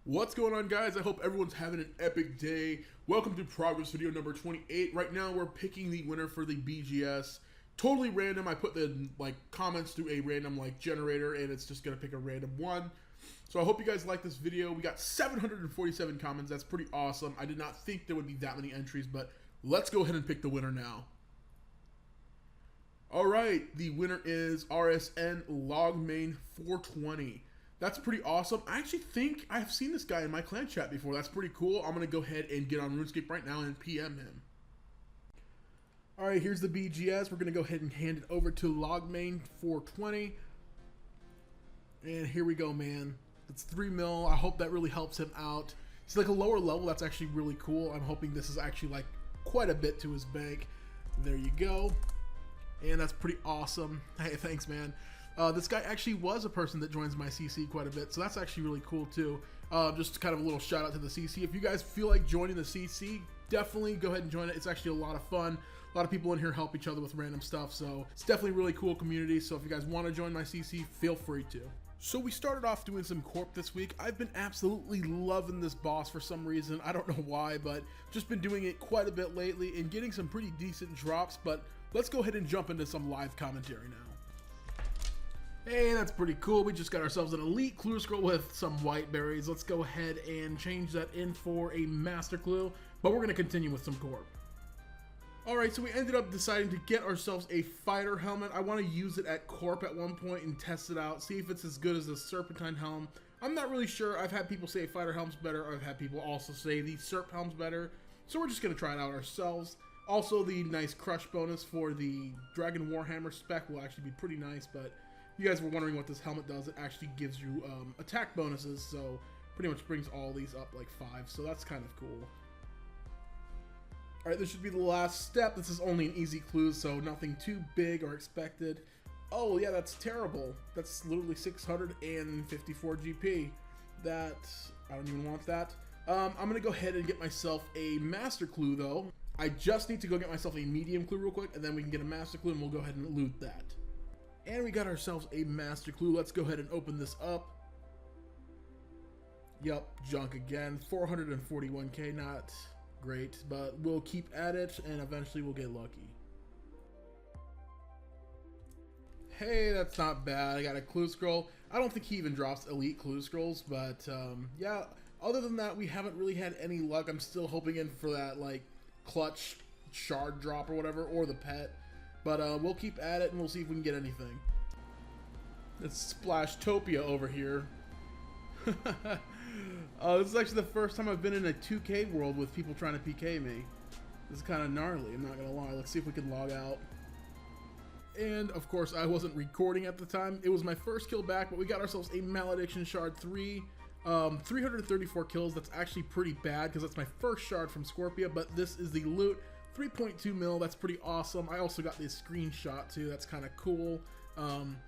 What's going on, guys? I hope everyone's having an epic day. Welcome to progress video number 28. Right now we're picking the winner for the BGS. Totally random. I put the comments to a random generator and it's just gonna pick a random one. So I hope you guys like this video. We got 747 comments. That's pretty awesome. I did not think there would be that many entries, but let's go ahead and pick the winner now. Alright, the winner is RSN Logmain 420. That's pretty awesome. I actually think I've seen this guy in my clan chat before. That's pretty cool. I'm going to go ahead and get on RuneScape right now and PM him. Alright, here's the BGS. We're going to go ahead and hand it over to Logmain 420. And here we go, man. It's 3 mil. I hope that really helps him out. He's like a lower level. That's actually really cool. I'm hoping this is actually quite a bit to his bank. There you go. And that's pretty awesome. Hey, thanks, man. This guy actually was a person that joins my CC quite a bit, so that's actually really cool too. Just kind of a little shout out to the CC. If you guys feel like joining the CC, definitely go ahead and join it. It's actually a lot of fun. A lot of people in here help each other with random stuff, so it's definitely a really cool community. So if you guys want to join my CC, feel free to. So we started off doing some corp this week. I've been absolutely loving this boss for some reason. I don't know why, but just been doing it quite a bit lately and getting some pretty decent drops. But let's go ahead and jump into some live commentary now. Hey, that's pretty cool. We just got ourselves an elite clue scroll with some white berries. Let's go ahead and change that in for a master clue, but we're going to continue with some corp. Alright, so we ended up deciding to get ourselves a fighter helmet. I want to use it at corp at one point and test it out, see if it's as good as the serpentine helm. I'm not really sure. I've had people say fighter helm's better, or I've had people also say the serp helm's better, so we're just going to try it out ourselves. Also, the nice crush bonus for the Dragon Warhammer spec will actually be pretty nice, but you guys were wondering what this helmet does. It actually gives you attack bonuses, so pretty much brings all these up like 5, so that's kind of cool. Alright, this should be the last step. This is only an easy clue, so nothing too big or expected. Oh yeah, that's terrible. That's literally 654 GP. That, I don't even want that. I'm gonna go ahead and get myself a master clue though. I just need to go get myself a medium clue real quick, and then we can get a master clue and we'll go ahead and loot that. And we got ourselves a master clue. Let's go ahead and open this up. Yup, junk again. 441k, not great, but we'll keep at it and eventually we'll get lucky. Hey, that's not bad. I got a clue scroll. I don't think he even drops elite clue scrolls, but yeah, other than that, we haven't really had any luck. I'm still hoping in for that clutch shard drop or whatever, or the pet. But we'll keep at it and we'll see if we can get anything. It's Splashtopia over here. This is actually the first time I've been in a 2K world with people trying to PK me. This is kind of gnarly, I'm not gonna lie. Let's see if we can log out. And of course I wasn't recording at the time. It was my first kill back, but we got ourselves a Malediction Shard 3. 334 kills. That's actually pretty bad because that's my first shard from Scorpia, but this is the loot. 3.2 mil, that's pretty awesome. I also got this screenshot too, that's kind of cool.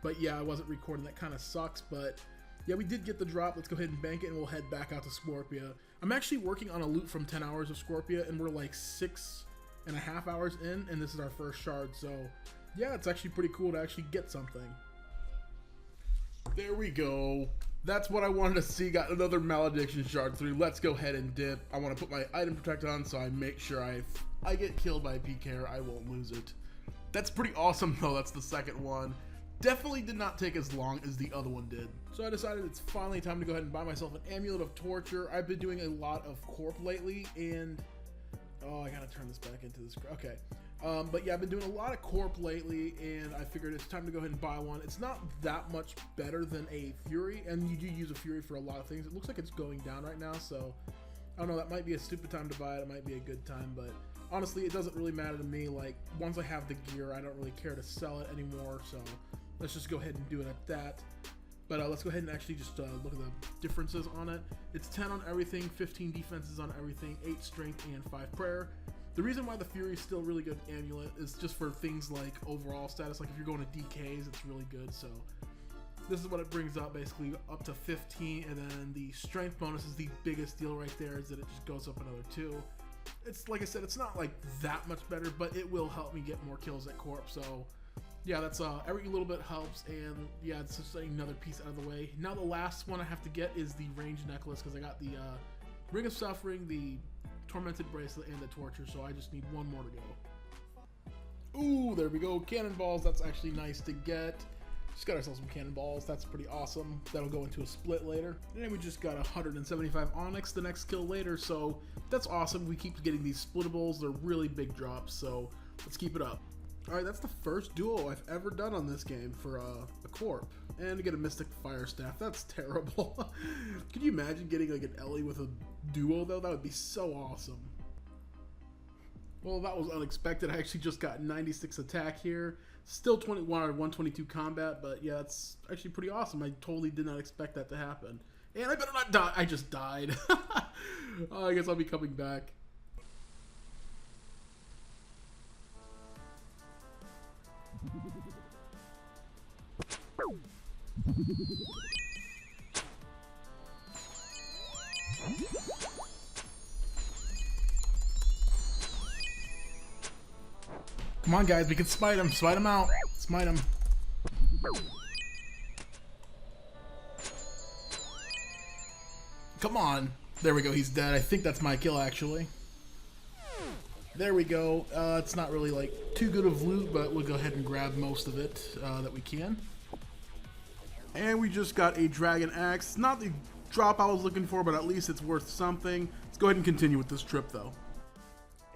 But yeah, I wasn't recording, that kind of sucks, but yeah, we did get the drop. Let's go ahead and bank it and we'll head back out to Scorpia. I'm actually working on a loot from 10 hours of Scorpia and we're like 6.5 hours in and this is our first shard, so yeah, it's actually pretty cool to actually get something. There we go. That's what I wanted to see. Got another Malediction Shard 3. Let's go ahead and dip. I want to put my item protect on so I make sure I get killed by a PKer, I won't lose it. That's pretty awesome though. That's the second one. Definitely did not take as long as the other one did. So I decided it's finally time to go ahead and buy myself an Amulet of Torture. I've been doing a lot of corp lately and oh, I gotta turn this back into this. Okay. But yeah, I've been doing a lot of corp lately and I figured it's time to go ahead and buy one. It's not that much better than a Fury, and you do use a Fury for a lot of things. It looks like it's going down right now, so I don't know, that might be a stupid time to buy it. It might be a good time, but honestly, it doesn't really matter to me. Like, once I have the gear, I don't really care to sell it anymore, so let's just go ahead and do it at that. But let's go ahead and actually just look at the differences on it. It's 10 on everything, 15 defenses on everything, 8 strength, and 5 prayer. The reason why the Fury is still really good Amulet is just for things like overall status. Like if you're going to DKs, it's really good. So this is what it brings up, basically up to 15, and then the strength bonus is the biggest deal right there, is that it just goes up another 2. It's like I said, it's not like that much better, but it will help me get more kills at corp. So Yeah, that's every little bit helps, and yeah, it's just another piece out of the way. Now the last one I have to get is the ranged necklace, because I got the Ring of Suffering, the Tormented Bracelet, and the Torture, so I just need one more to go. Ooh, there we go, cannonballs. That's actually nice to get. Just got ourselves some cannonballs. That's pretty awesome. That'll go into a split later. And then we just got 175 Onyx the next kill later, so that's awesome. We keep getting these splittables. They're really big drops, so let's keep it up. Alright, that's the first duo I've ever done on this game for a Corp. And to get a Mystic Fire Staff, that's terrible. Could you imagine getting like an Ellie with a duo though? That would be so awesome. Well, that was unexpected. I actually just got 96 attack here. Still 122 combat, but yeah, it's actually pretty awesome. I totally did not expect that to happen. And I better not die. I just died. I guess I'll be coming back. Come on, guys, we can smite him. Smite him out. Smite him. Come on. There we go. He's dead. I think that's my kill, actually. There we go. It's not really like too good of loot, but we'll go ahead and grab most of it that we can. And we just got a Dragon Axe. Not the drop I was looking for, but at least it's worth something. Let's go ahead and continue with this trip, though.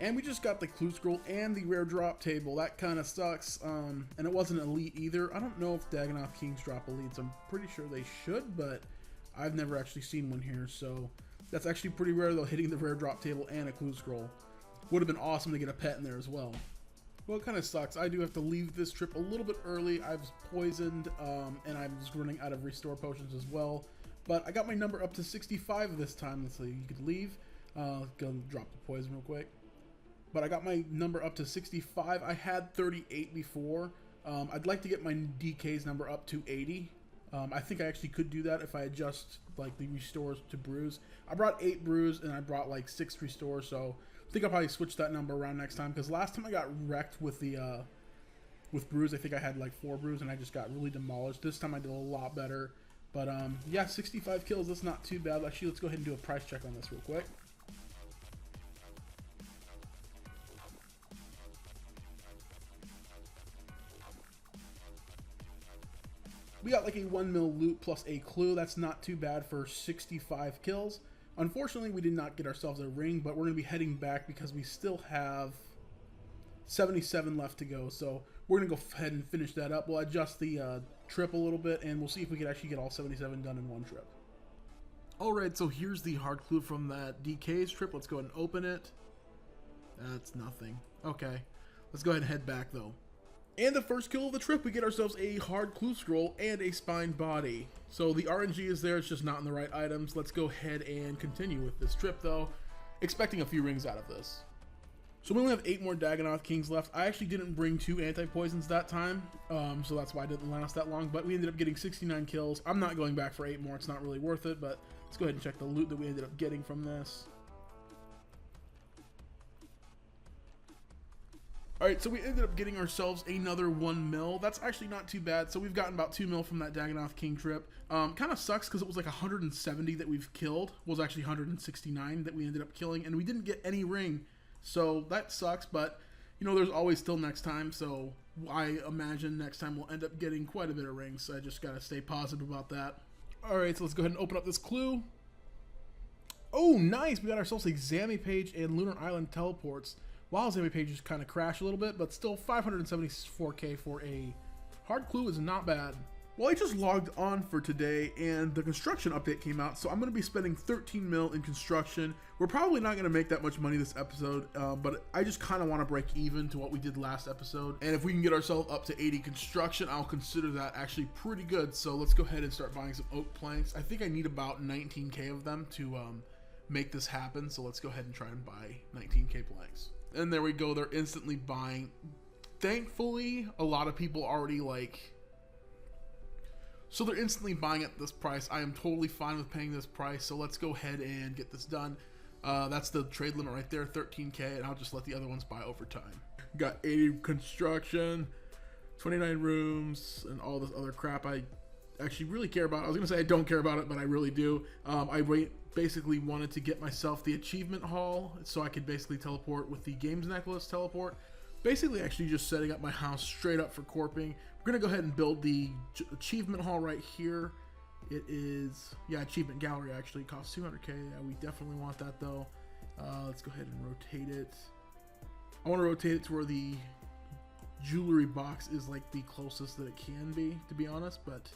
And we just got the Clue Scroll and the Rare Drop Table. That kind of sucks. And it wasn't elite either. I don't know if Dagannoth Kings drop elites. I'm pretty sure they should, but I've never actually seen one here. So that's actually pretty rare, though, hitting the Rare Drop Table and a Clue Scroll. Would have been awesome to get a pet in there as well. Well, it kind of sucks. I do have to leave this trip a little bit early. I was poisoned, and I was running out of restore potions as well. But I got my number up to 65 this time, so you could leave. Go drop the poison real quick. But I got my number up to 65. I had 38 before. I'd like to get my DK's number up to 80. I think I actually could do that if I adjust like the restores to brews. I brought 8 brews and I brought like 6 restores, so I think I'll probably switch that number around next time, because last time I got wrecked with the with brews. I think I had like 4 brews and I just got really demolished. This time I did a lot better. But yeah, 65 kills, that's not too bad. Actually, let's go ahead and do a price check on this real quick. We got like a 1 mil loot plus a clue. That's not too bad for 65 kills. Unfortunately, we did not get ourselves a ring, but we're going to be heading back because we still have 77 left to go. So we're going to go ahead and finish that up. We'll adjust the trip a little bit, and we'll see if we can actually get all 77 done in one trip. Alright, so here's the hard clue from that DK's trip. Let's go ahead and open it. That's nothing. Okay, let's go ahead and head back though. And the first kill of the trip, we get ourselves a hard clue scroll and a spine body. So the RNG is there, it's just not in the right items. Let's go ahead and continue with this trip though, expecting a few rings out of this. So we only have 8 more Dagannoth Kings left. I actually didn't bring 2 anti-poisons that time, so that's why I didn't last that long, but we ended up getting 69 kills. I'm not going back for 8 more, it's not really worth it, but let's go ahead and check the loot that we ended up getting from this. Alright, so we ended up getting ourselves another 1 mil. That's actually not too bad. So we've gotten about 2 mil from that Dagannoth King trip. Kind of sucks because it was like 170 that we've killed. Was actually 169 that we ended up killing, and we didn't get any ring. So that sucks, but you know, there's always still next time. So I imagine next time we'll end up getting quite a bit of rings. So I just got to stay positive about that. Alright, so let's go ahead and open up this clue. Oh, nice! We got ourselves a Zammy page and Lunar Island teleports. Wow, Zammy pages kind of crash a little bit, but still 574k for a hard clue is not bad. Well, I just logged on for today and the construction update came out, so I'm going to be spending 13 mil in construction. We're probably not going to make that much money this episode, but I just kind of want to break even to what we did last episode. And if we can get ourselves up to 80 construction, I'll consider that actually pretty good. So let's go ahead and start buying some oak planks. I think I need about 19k of them to make this happen, so let's go ahead and try and buy 19k planks. And there we go, they're instantly buying. Thankfully, a lot of people already so they're instantly buying at this price. I am totally fine with paying this price, so let's go ahead and get this done. That's the trade limit right there, 13k, and I'll just let the other ones buy over time. Got 80 construction, 29 rooms and all this other crap I actually really care about. I was gonna say I don't care about it, but I really do. Basically wanted to get myself the achievement hall so I could basically teleport with the games necklace teleport. Basically actually just setting up my house straight up for corping. We're gonna go ahead and build the achievement hall right here. It is, yeah, achievement gallery actually. It costs 200k. Yeah, we definitely want that though. Let's go ahead and rotate it. I want to rotate it to where the jewelry box is like the closest that it can be, to be honest, but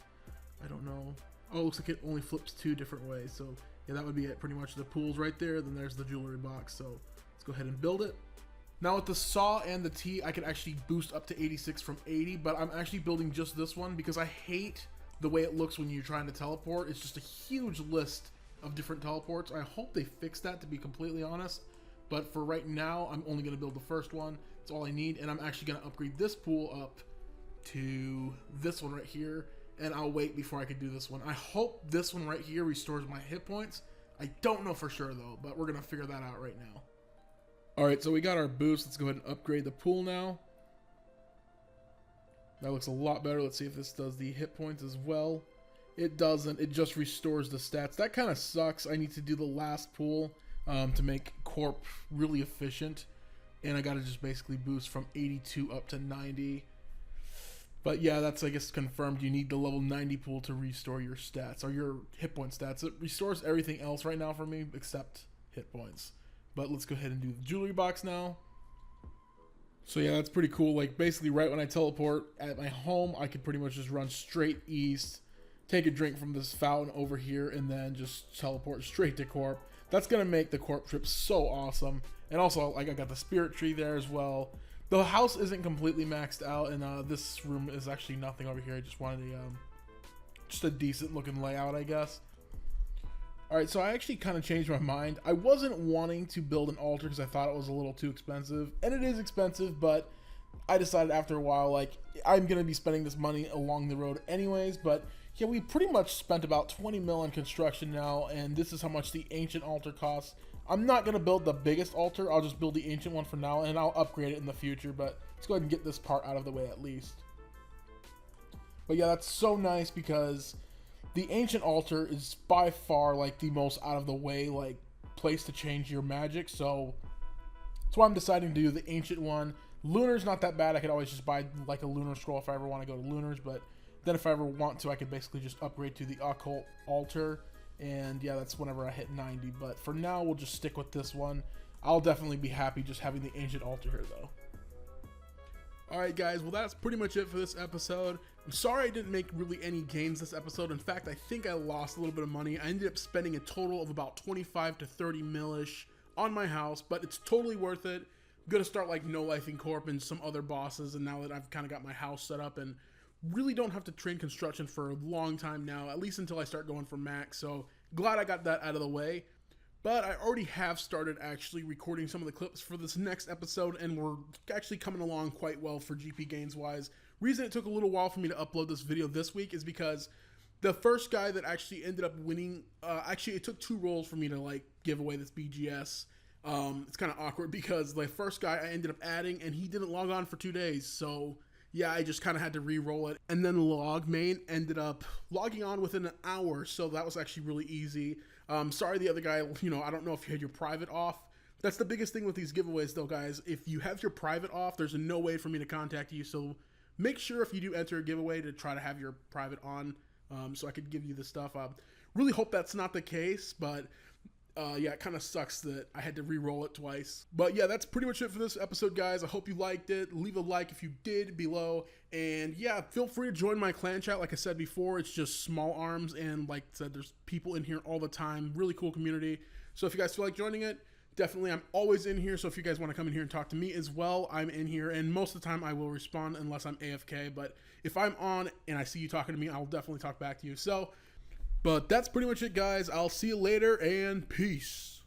I don't know. Oh, it looks like it only flips 2 different ways. So yeah, that would be it pretty much. The pool's right there, then there's the jewelry box. So let's go ahead and build it. Now with the saw and the T, I can actually boost up to 86 from 80, but I'm actually building just this one because I hate the way it looks when you're trying to teleport. It's just a huge list of different teleports. I hope they fix that, to be completely honest. But for right now, I'm only going to build the first one. That's all I need. And I'm actually going to upgrade this pool up to this one right here. And I'll wait before I can do this one. I hope this one right here restores my hit points. I don't know for sure though, but we're going to figure that out right now. Alright, so we got our boost. Let's go ahead and upgrade the pool now. That looks a lot better. Let's see if this does the hit points as well. It doesn't. It just restores the stats. That kind of sucks. I need to do the last pool to make Corp really efficient. And I got to just basically boost from 82 up to 90. But yeah, that's, I guess, confirmed. You need the level 90 pool to restore your stats, or your hit point stats. It restores everything else right now for me except hit points. But let's go ahead and do the jewelry box now. So yeah, that's pretty cool. Like basically right when I teleport at my home, I could pretty much just run straight east, take a drink from this fountain over here, and then just teleport straight to Corp. That's going to make the Corp trip so awesome. And also, like, I got the spirit tree there as well. The house isn't completely maxed out, and this room is actually nothing over here. I just wanted just a decent looking layout, I guess. Alright, so I actually kind of changed my mind. I wasn't wanting to build an altar because I thought it was a little too expensive. And it is expensive, but I decided after a while, like, I'm going to be spending this money along the road anyways. But yeah, we pretty much spent about 20 mil on construction now, and this is how much the ancient altar costs. I'm not going to build the biggest altar. I'll just build the ancient one for now, and I'll upgrade it in the future. But let's go ahead and get this part out of the way at least. But yeah, that's so nice because the ancient altar is by far like the most out of the way like place to change your magic, so that's why I'm deciding to do the ancient one. Lunar's not that bad. I could always just buy like a lunar scroll if I ever want to go to lunars, but then if I ever want to, I could basically just upgrade to the occult altar, and yeah, that's whenever I hit 90. But for now, we'll just stick with this one. I'll definitely be happy just having the ancient altar here though. Alright guys, well that's pretty much it for this episode. I'm sorry I didn't make really any gains this episode. In fact, I think I lost a little bit of money. I ended up spending a total of about 25 to 30 mil-ish on my house, but it's totally worth it. I'm going to start like no-lifing Corp and some other bosses, and now that I've kind of got my house set up and really don't have to train construction for a long time now, at least until I start going for max, so glad I got that out of the way. But I already have started actually recording some of the clips for this next episode, and we're actually coming along quite well for GP gains wise. Reason it took a little while for me to upload this video this week is because the first guy that actually ended up winning, actually it took 2 rolls for me to like give away this BGS. It's kind of awkward because the first guy I ended up adding and he didn't log on for 2 days, so yeah, I just kind of had to re-roll it. And then Logmain ended up logging on within an hour, so that was actually really easy. Sorry the other guy, you know, I don't know if you had your private off. That's the biggest thing with these giveaways though, guys. If you have your private off, there's no way for me to contact you, so make sure if you do enter a giveaway to try to have your private on, so I could give you the stuff. Really hope that's not the case, but yeah, it kind of sucks that I had to re-roll it twice. But yeah, that's pretty much it for this episode, guys. I hope you liked it. Leave a like if you did below. And yeah, feel free to join my clan chat. Like I said before, it's just small arms. And like I said, there's people in here all the time. Really cool community. So if you guys feel like joining it, definitely, I'm always in here. So if you guys want to come in here and talk to me as well, I'm in here. And most of the time I will respond unless I'm AFK. But if I'm on and I see you talking to me, I'll definitely talk back to you. So, but that's pretty much it, guys. I'll see you later, and peace.